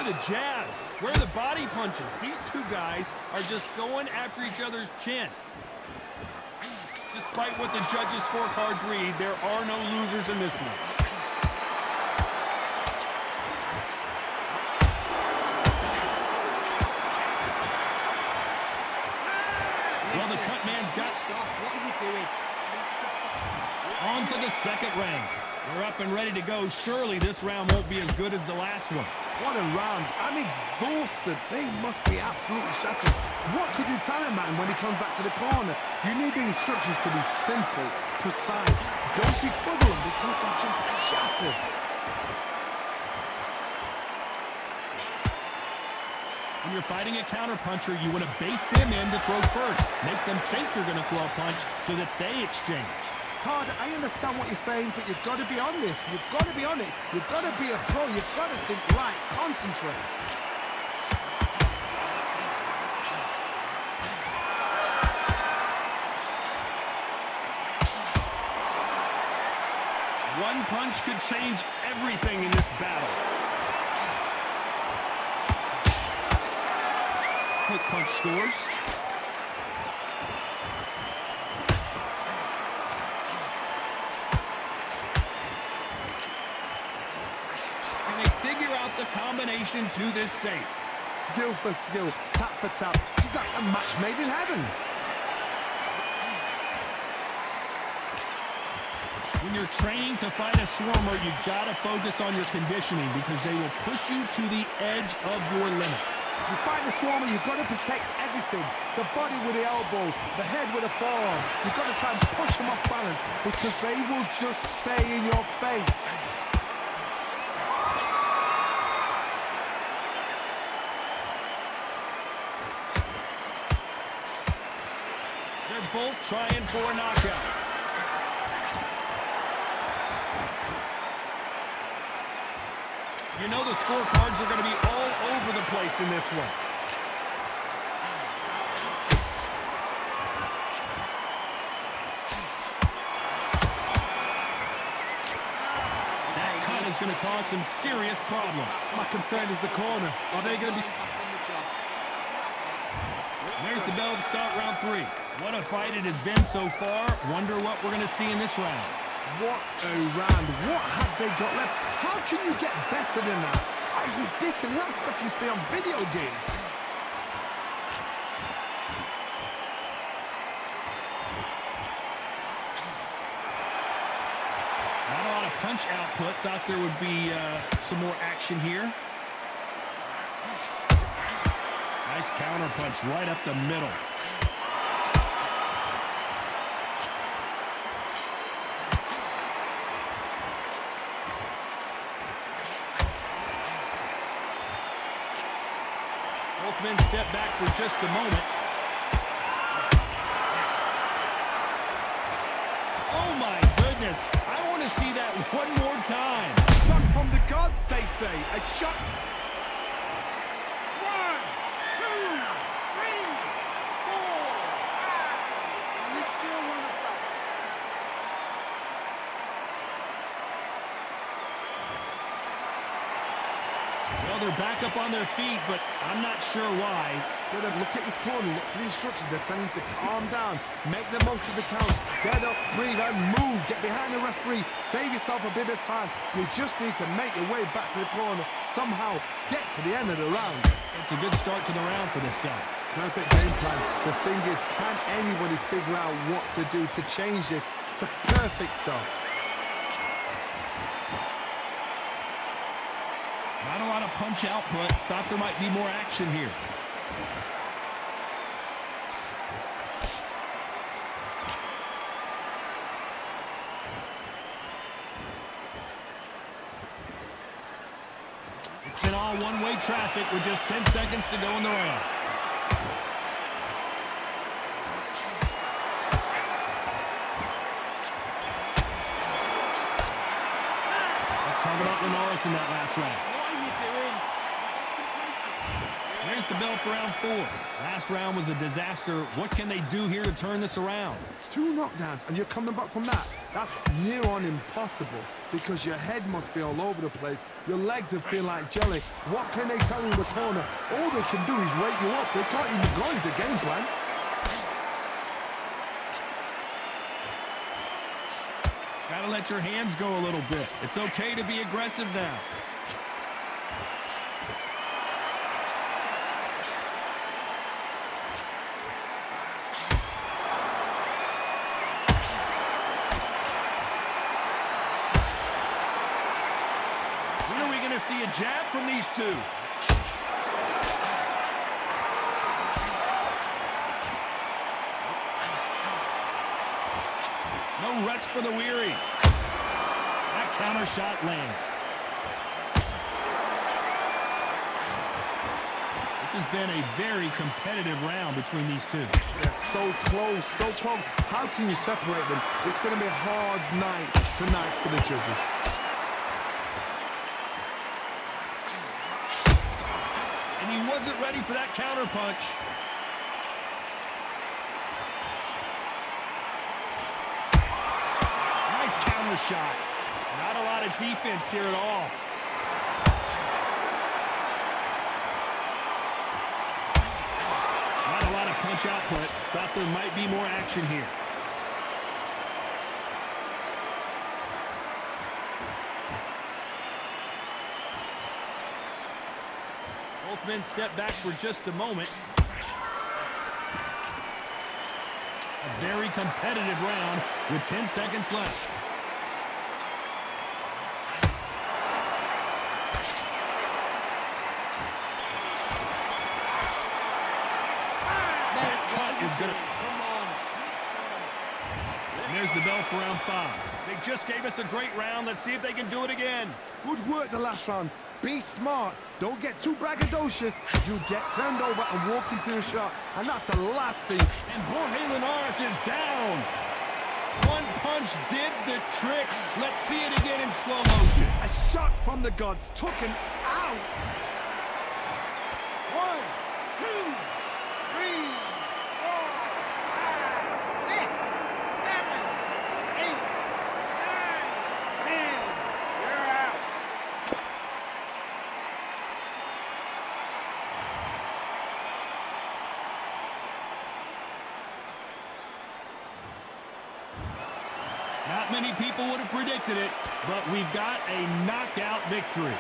are the jabs? Where are the body punches? These two guys are just going after each other's chin. Despite what the judges' scorecards read, there are no losers in this one. Well, the cut man's got stuff. What are you doing? On to the second round. We're up and ready to go. Surely this round won't be as good as the last one. What a round. I'm exhausted. They must be absolutely shattered. What could you tell him, man, when he comes back to the corner? You need the instructions to be simple, precise. Don't befuddle them because they're just shattered. When you're fighting a counterpuncher, you want to bait them in to throw first. Make them think you're going to throw a punch so that they exchange. Todd, I understand what you're saying, but you've got to be on this. You've got to be on it. You've got to be a pro. You've got to think right. Concentrate. One punch could change everything in this battle. Quick punch scores. The combination to this safe. Skill for skill, tap for tap. She's like a match made in heaven. When you're training to fight a swarmer, you gotta focus on your conditioning because they will push you to the edge of your limits. You fight the swarmer, you've got to protect everything. The body with the elbows, the head with the forearm. You've got to try and push them off balance because they will just stay in your face. Both trying for a knockout. You know the scorecards are going to be all over the place in this one. That cut is going to cause some serious problems. My concern is the corner. Are they going to be... There's the bell to start round 3. What a fight it has been so far. Wonder what we're going to see in this round. What a round. What have they got left? How can you get better than that? That's ridiculous. That's stuff you see on video games. Not a lot of punch output. Thought there would be some more action here. Nice counter punch right up the middle. Both men step back for just a moment. Oh my goodness. I want to see that one more time. Shot from the gods, they say. A shot... They're back up on their feet, but I'm not sure why. Look at his corner, look at the instructions. They're telling him to calm down, make the most of the count, get up, breathe, and move. Get behind the referee, save yourself a bit of time. You just need to make your way back to the corner, somehow get to the end of the round. It's a good start to the round for this guy. Perfect game plan. The thing is, can anybody figure out what to do to change this? It's a perfect start. Not a lot of punch output. Thought there might be more action here. It's been all one-way traffic with just 10 seconds to go in the round. Let's talk about Linares in that last round. There's the bell for round 4. Last round was a disaster. What can they do here to turn this around? 2 knockdowns, and you're coming back from that. That's near on impossible because your head must be all over the place. Your legs will feel like jelly. What can they tell you in the corner? All they can do is wake you up. They can't even go into game plan. Gotta let your hands go a little bit. It's okay to be aggressive now. See a jab from these two. No rest for the weary. That counter shot lands. This has been a very competitive round between these two. They're so close, so close. How can you separate them? It's going to be a hard night tonight for the judges. He wasn't ready for that counter punch. Nice counter shot. Not a lot of defense here at all. Not a lot of punch output. Thought there might be more action here. Both men step back for just a moment. A very competitive round with 10 seconds left. That cut is going to... And there's the bell for round 5. They just gave us a great round. Let's see if they can do it again. Good work the last round. Be smart. Don't get too braggadocious. You'll get turned over and walk into a shot. And that's the last thing. And Jorge Linares is down. One punch did the trick. Let's see it again in slow motion. A shot from the gods took him out. 1, 2, 3, 4, 5, 6, 7, 8, 9, 10. You're out. Not many people would have predicted it, but we've got a knockout victory.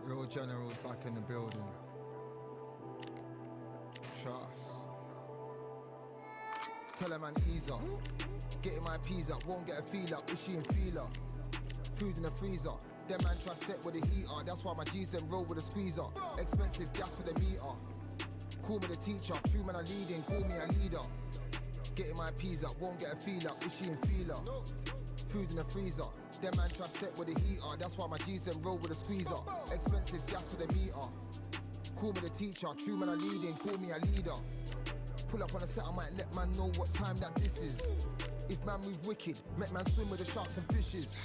Real generals back in the building. Trust. Tell a man ease up. Getting my peas up, won't get a feel up. Is she in feeler? Food in the freezer. Them man try step with the heater. That's why my G's them roll with a squeezer. Expensive gas for the meter. Call me the teacher. True man I leading, call me a leader. Getting my peas up, won't get a feel up. Is she in feeler? Food in the freezer. Them man try step with the heater. That's why my G's them roll with a squeezer. Expensive gas for the meter. Call me the teacher. True man I leading, call me a leader. Pull up on a set, I might let man know what time that this is. If man move wicked, make man swim with the sharks and fishes.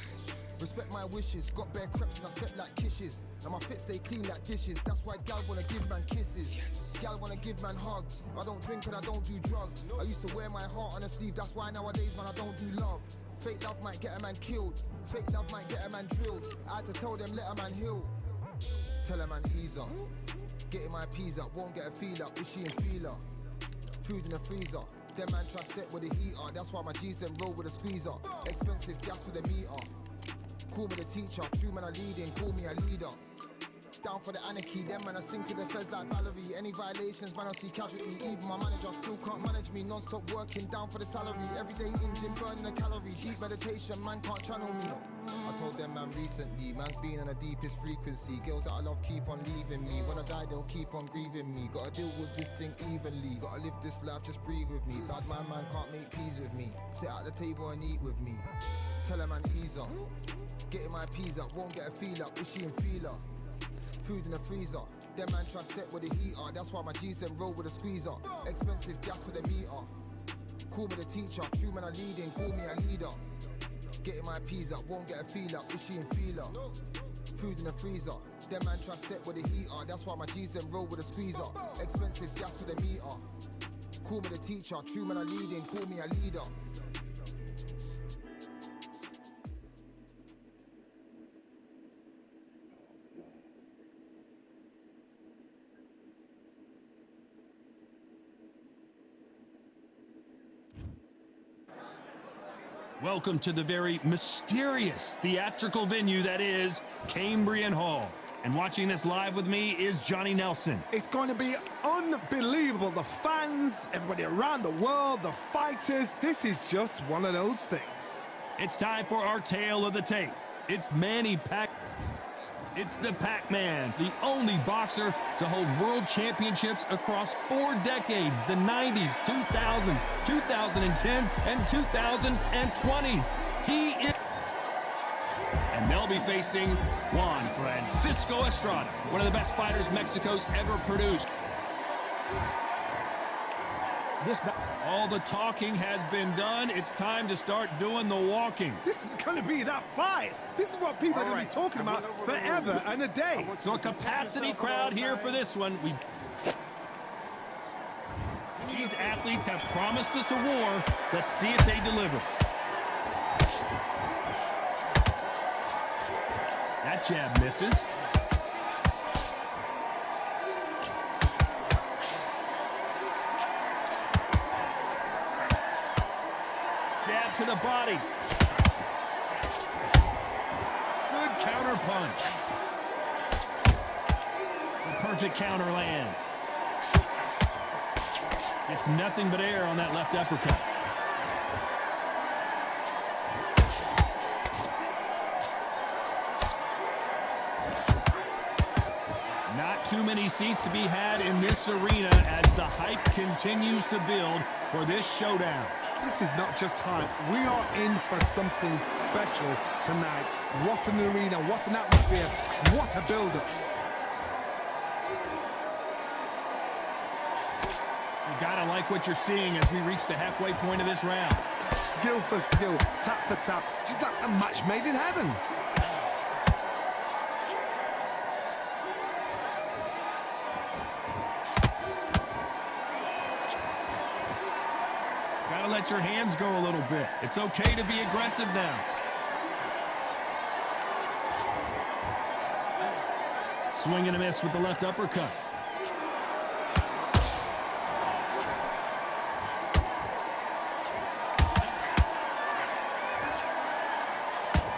Respect my wishes, got bare creps and I step like kisses. And my fit stay clean like dishes. That's why gal wanna give man kisses. Gal wanna give man hugs. I don't drink and I don't do drugs. I used to wear my heart on a sleeve. That's why nowadays man I don't do love. Fake love might get a man killed. Fake love might get a man drilled. I had to tell them let a man heal. Tell a man ease up. Getting my peas up, won't get a feel up. Is she in feeler? Food in the freezer. Them man try step with the heater. That's why my G's them roll with a squeezer. Expensive gas for the meter. Call me the teacher. True man I leading, call me a leader. Down for the anarchy. Them man I sing to the feds like Valerie. Any violations man I see casualty. Even my manager still can't manage me. Non-stop working down for the salary. Everyday engine burning a calorie. Deep meditation man can't channel me. I told them man recently, man's been on the deepest frequency. Girls that I love keep on leaving me. When I die, they'll keep on grieving me. Gotta deal with this thing evenly. Gotta live this life, just breathe with me. Bad man can't make peace with me. Sit at the table and eat with me. Tell a man ease up. Getting my peas up, won't get a feel up. Is she in feeler? Food in the freezer. Them man try step with the heater. That's why my G's them roll with a squeezer. Expensive gas for the meter. Call me the teacher. True man I leading, call me a leader. Getting my peas up, won't get a feel up. Is she in feeler? Food in the freezer. Them man try step with the heater. That's why my G's them roll with a squeezer. Expensive gas for the meter. Call me the teacher. True man I leading, call me a leader. Welcome to the very mysterious theatrical venue that is Cambrian Hall. And watching this live with me is Johnny Nelson. It's going to be unbelievable. The fans, everybody around the world, the fighters. This is just one of those things. It's time for our tale of the tape. It's Manny Pac. It's the Pac-Man, the only boxer to hold world championships across 4 decades, the 90s, 2000s, 2010s, and 2020s. He is... And they'll be facing Juan Francisco Estrada, one of the best fighters Mexico's ever produced. All the talking has been done. It's time to start doing the walking. This is going to be that fight. This is what people are going to be talking about forever and a day. So a capacity crowd here for this one. These athletes have promised us a war. Let's see if they deliver. That jab misses. Jab to the body. Good counter punch. The perfect counter lands. It's nothing but air on that left uppercut. Not too many seats to be had in this arena as the hype continues to build for this showdown. This is not just hype. We are in for something special tonight. What an arena, what an atmosphere, what a build-up. You gotta like what you're seeing as we reach the halfway point of this round. Skill for skill, tap for tap. Just like a match made in heaven. Gotta let your hands go a little bit. It's okay to be aggressive now. Swing and a miss with the left uppercut.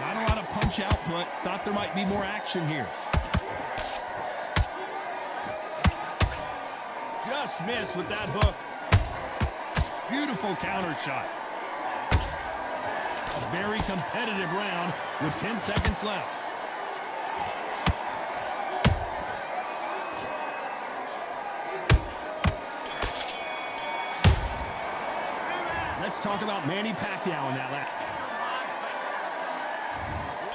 Not a lot of punch output. Thought there might be more action here. Just missed with that hook. Beautiful counter shot. A very competitive round with 10 seconds left. Let's talk about Manny Pacquiao in that last.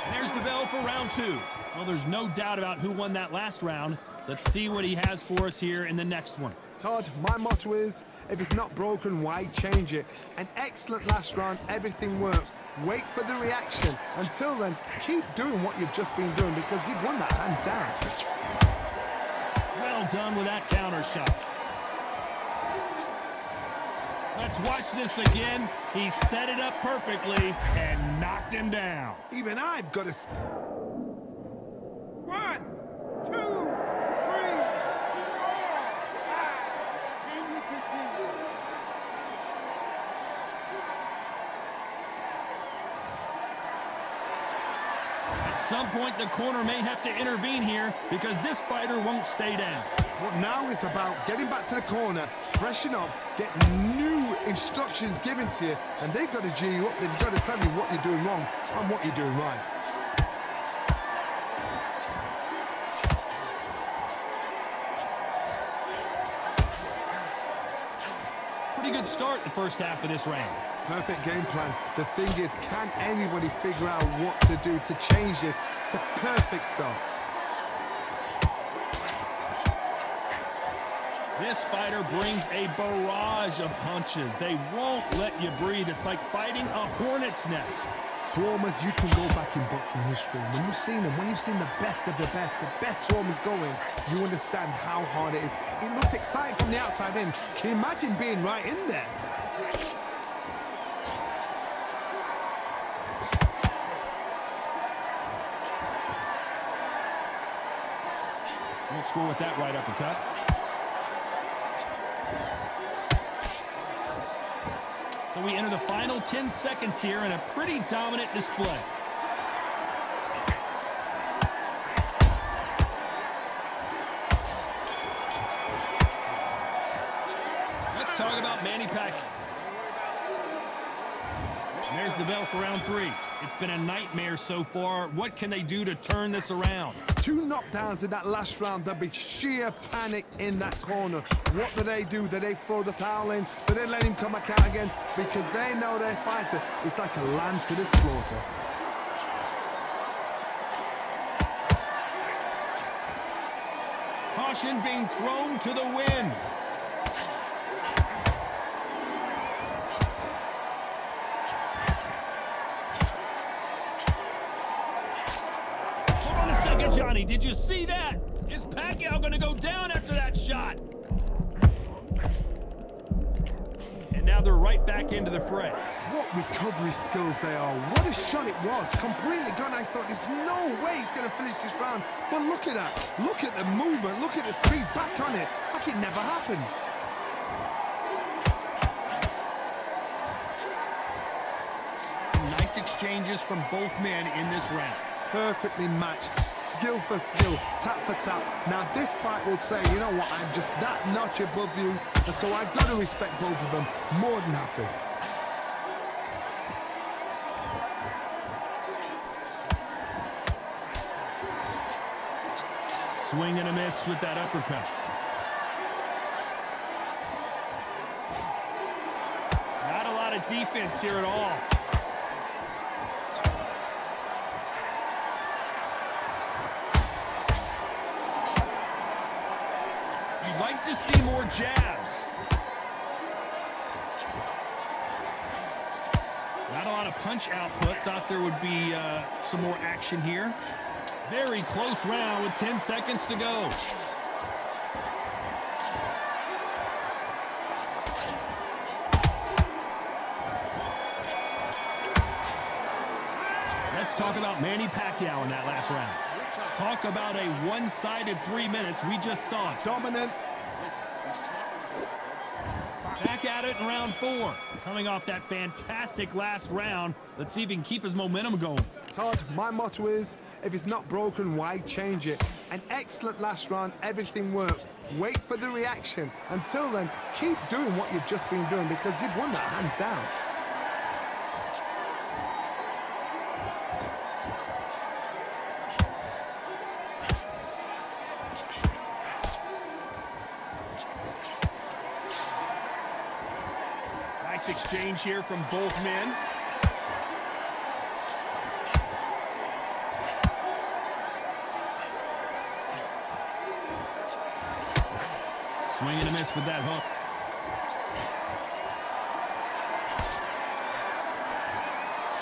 And there's the bell for round 2. Well, there's no doubt about who won that last round. Let's see what he has for us here in the next one. Todd, my motto is, if it's not broken, why change it? An excellent last round, everything works. Wait for the reaction. Until then, keep doing what you've just been doing because you've won that hands down. Well done with that counter shot. Let's watch this again. He set it up perfectly and knocked him down. Even I've got to... 1, 2, 3, 4, 5. Can you continue? At some point, the corner may have to intervene here because this fighter won't stay down. But now it's about getting back to the corner, freshen up, get new instructions given to you, and they've got to G you up. They've got to tell you what you're doing wrong and what you're doing right. pretty good start the first half of this round. Perfect game plan. The thing is, can anybody figure out what to do to change this? It's a perfect start. This fighter brings a barrage of punches. They won't let you breathe. It's like fighting a hornet's nest. Swarmers, you can go back in boxing history. When you've seen them, when you've seen the best of the best swarmers going, you understand how hard it is. It looks exciting from the outside in. Can you imagine being right in there? Won't score with that right uppercut. So we enter the final 10 seconds here in a pretty dominant display. Let's talk about Manny Pacquiao. There's the bell for round 3. It's been a nightmare so far. What can they do to turn this around? 2 knockdowns in that last round. There'll be sheer panic in that corner. What do? Do they throw the towel in? Do they let him come back out again? Because they know their fighter is like a lamb to the slaughter. Caution being thrown to the wind. Johnny, did you see that? Is Pacquiao going to go down after that shot? And now they're right back into the fray. What recovery skills they are. What a shot it was. Completely gone. I thought there's no way he's going to finish this round. But look at that. Look at the movement. Look at the speed back on it. Like it never happened. Some nice exchanges from both men in this round. Perfectly matched, skill for skill, tap for tap. Now this fight will say, you know what, I'm just that notch above you, and so I've got to respect both of them more than happy. Swing and a miss with that uppercut. Not a lot of defense here at all. Like to see more jabs. Not a lot of punch output. Thought there would be some more action here. Very close round with 10 seconds to go. Let's talk about Manny Pacquiao in that last round. Talk about a one-sided 3 minutes. We just saw it. Dominance. Back at it in round 4. Coming off that fantastic last round. Let's see if he can keep his momentum going. Todd, my motto is, if it's not broken, why change it? An excellent last round, everything works. Wait for the reaction. Until then, keep doing what you've just been doing because you've won that hands down. Exchange here from both men. Swing and a miss with that hook.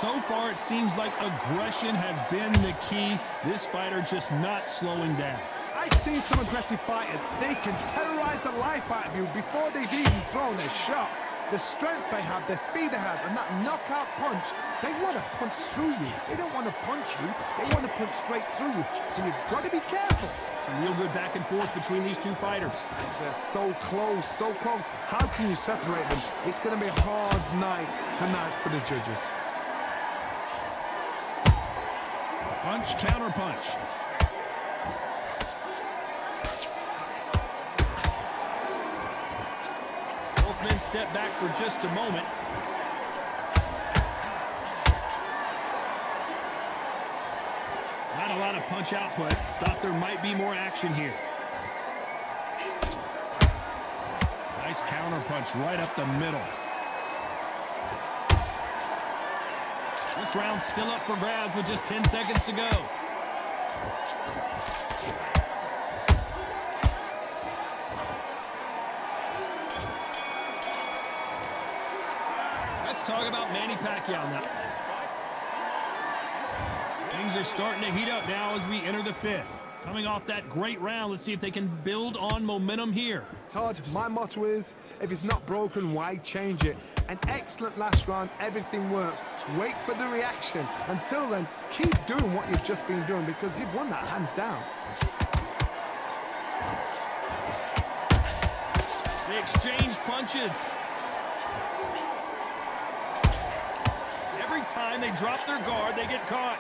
So far, it seems like aggression has been the key. This fighter just not slowing down. I've seen some aggressive fighters. They can terrorize the life out of you before they've even thrown a shot. The strength they have, the speed they have, and that knockout punch, they want to punch through you. They don't want to punch you, they want to punch straight through you. So you've got to be careful. Some real good back and forth between these two fighters. They're so close, so close. How can you separate them? It's going to be a hard night tonight for the judges. Punch, counter punch. Men step back for just a moment. Not a lot of punch output. Thought there might be more action here. Nice counter punch right up the middle. This round's still up for grabs with just 10 seconds to go. Let's talk about Manny Pacquiao now. Things are starting to heat up now as we enter the fifth. Coming off that great round, let's see if they can build on momentum here. Todd, my motto is, if it's not broken, why change it? An excellent last round, everything works. Wait for the reaction. Until then, keep doing what you've just been doing because you've won that hands down. They exchange punches. Every time they drop their guard, they get caught.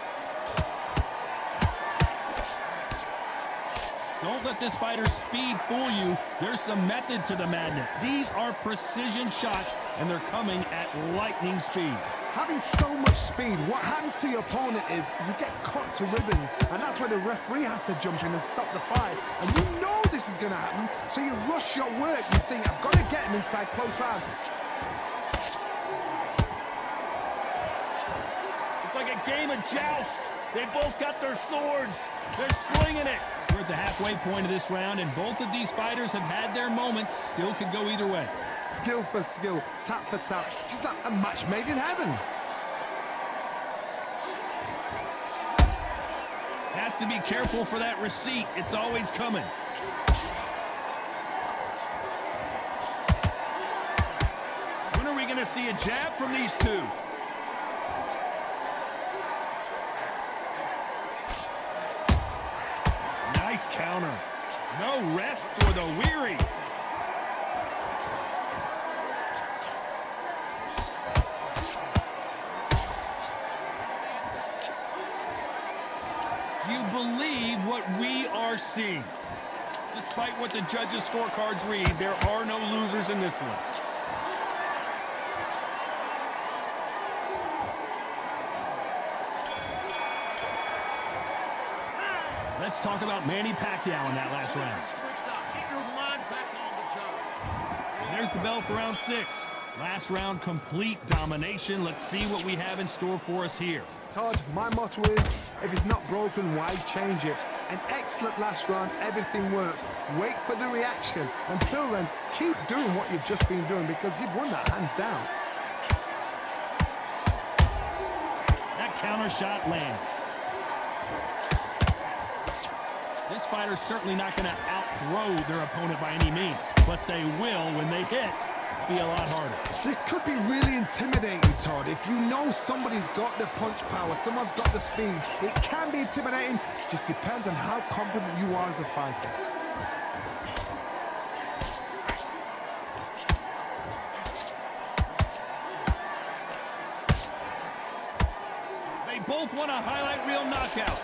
Don't let this fighter's speed fool you. There's some method to the madness. These are precision shots, and they're coming at lightning speed. Having so much speed, what happens to your opponent is you get cut to ribbons, and that's where the referee has to jump in and stop the fight. And you know this is going to happen, so you rush your work. You think, I've got to get him inside close round. It's like a game of joust. They both got their swords. They're slinging it. We're at the halfway point of this round, and both of these fighters have had their moments. Still could go either way. Skill for skill, tap for tap. Just like a match made in heaven. Has to be careful for that receipt. It's always coming. When are we going to see a jab from these two? Nice counter. No rest for the weary. Do you believe what we are seeing? Despite what the judges' scorecards read, there are no losers in this one. Let's talk about Manny Pacquiao in that last round. There's the bell for round 6. Last round, complete domination. Let's see what we have in store for us here. Todd, my motto is, if it's not broken, why change it? An excellent last round, everything works. Wait for the reaction. Until then, keep doing what you've just been doing because you've won that hands down. That counter shot lands. This fighter's certainly not going to out-throw their opponent by any means, but they will, when they hit, be a lot harder. This could be really intimidating, Todd. If you know somebody's got the punch power, someone's got the speed, it can be intimidating. Just depends on how confident you are as a fighter. They both want a highlight reel knockout.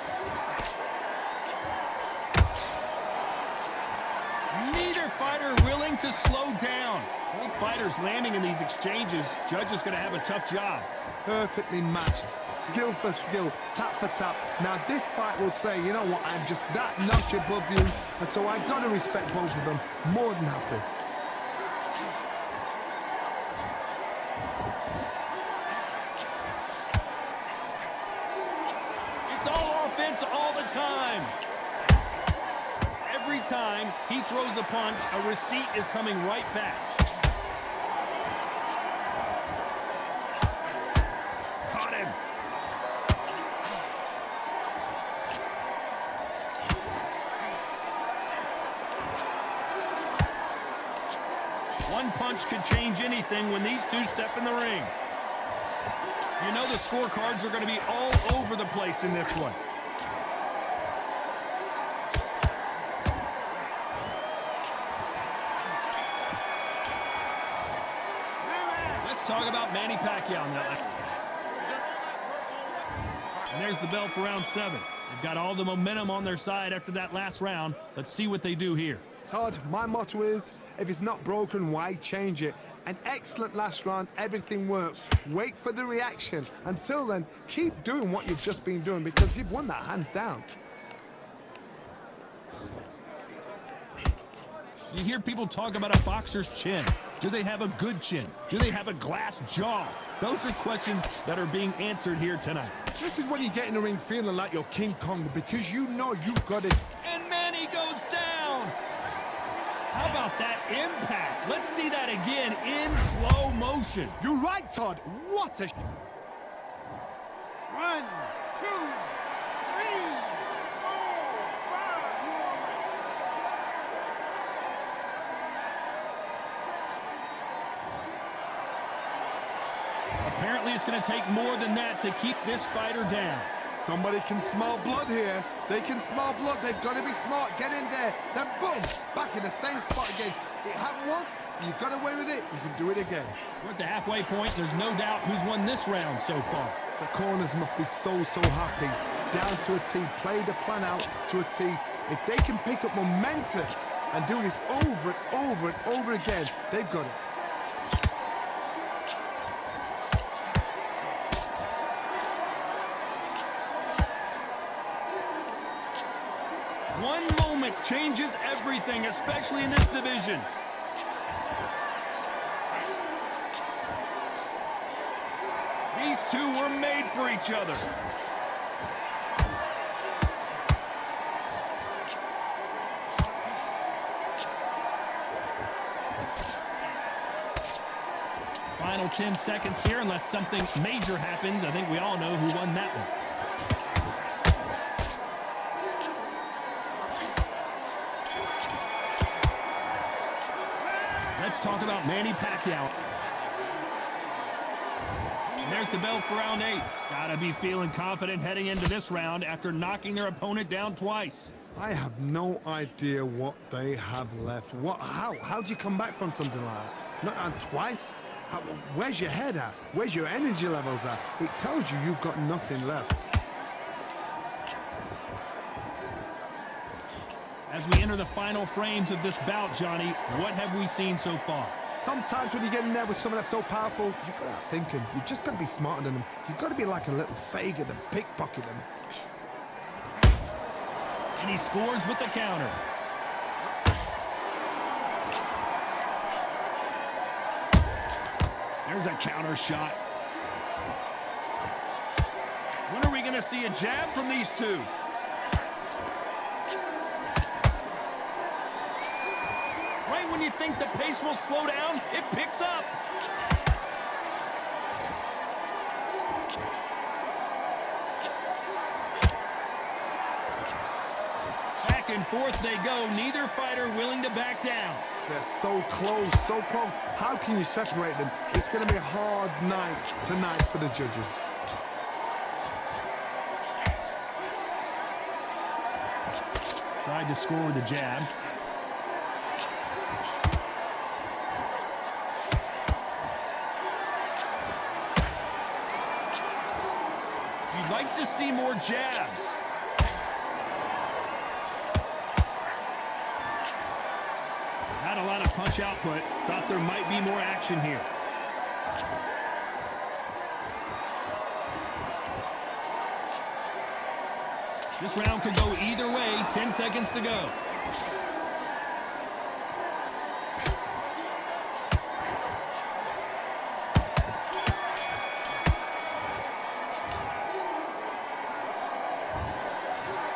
Neither fighter willing to slow down. Both fighters landing in these exchanges. Judge is going to have a tough job. Perfectly matched, skill for skill, tap for tap. Now this fight will say, you know what, I'm just that notch above you, and so I got to respect both of them. More than happy. It's all offense all the time. Every time he throws a punch, a receipt is coming right back. Caught him. One punch could change anything when these two step in the ring. You know the scorecards are going to be all over the place in this one. Talk about Manny Pacquiao now. And there's the bell for round 7. They've got all the momentum on their side after that last round. Let's see what they do here. Todd, my motto is, if it's not broken, why change it? An excellent last round, everything works. Wait for the reaction. Until then, keep doing what you've just been doing because you've won that hands down. You hear people talk about a boxer's chin. Do they have a good chin? Do they have a glass jaw? Those are questions that are being answered here tonight. This is when you get in the ring feeling like you're King Kong because you know you've got it. And Manny goes down. How about that impact? Let's see that again in slow motion. You're right, Todd. What a... 1, 2, 3, 4, 5. Apparently it's going to take more than that to keep this fighter down. Somebody can smell blood here. They can smell blood. They've got to be smart. Get in there. Then boom, back in the same spot again. It happened once. You got away with it. You can do it again. We're at the halfway point. There's no doubt who's won this round so far. The corners must be so happy. Down to a T. Play the plan out to a T. If they can pick up momentum and do this over and over and over again, they've got it. One moment changes everything, especially in this division. These two were made for each other. Final 10 seconds here, unless something major happens. I think we all know who won that one. Let's talk about Manny Pacquiao. And there's the bell for round 8. Gotta be feeling confident heading into this round after knocking their opponent down twice. I have no idea what they have left. How do you come back from something like that? Not on twice? Where's your head at? Where's your energy levels at? It tells you you've got nothing left. As we enter the final frames of this bout, Johnny, what have we seen so far? Sometimes when you get in there with someone that's so powerful, you've got to outthink him. You just got to be smarter than him. You've got to be like a little faggot and pickpocket him. And he scores with the counter. There's a counter shot. When are we going to see a jab from these two? Right when you think the pace will slow down, it picks up. Back and forth they go, neither fighter willing to back down. They're so close, so close. How can you separate them? It's going to be a hard night tonight for the judges. Tried to score with a jab. You'd like to see more jabs. Not a lot of punch output. Thought there might be more action here. This round could go either way. 10 seconds to go.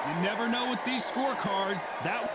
You never know with these scorecards. That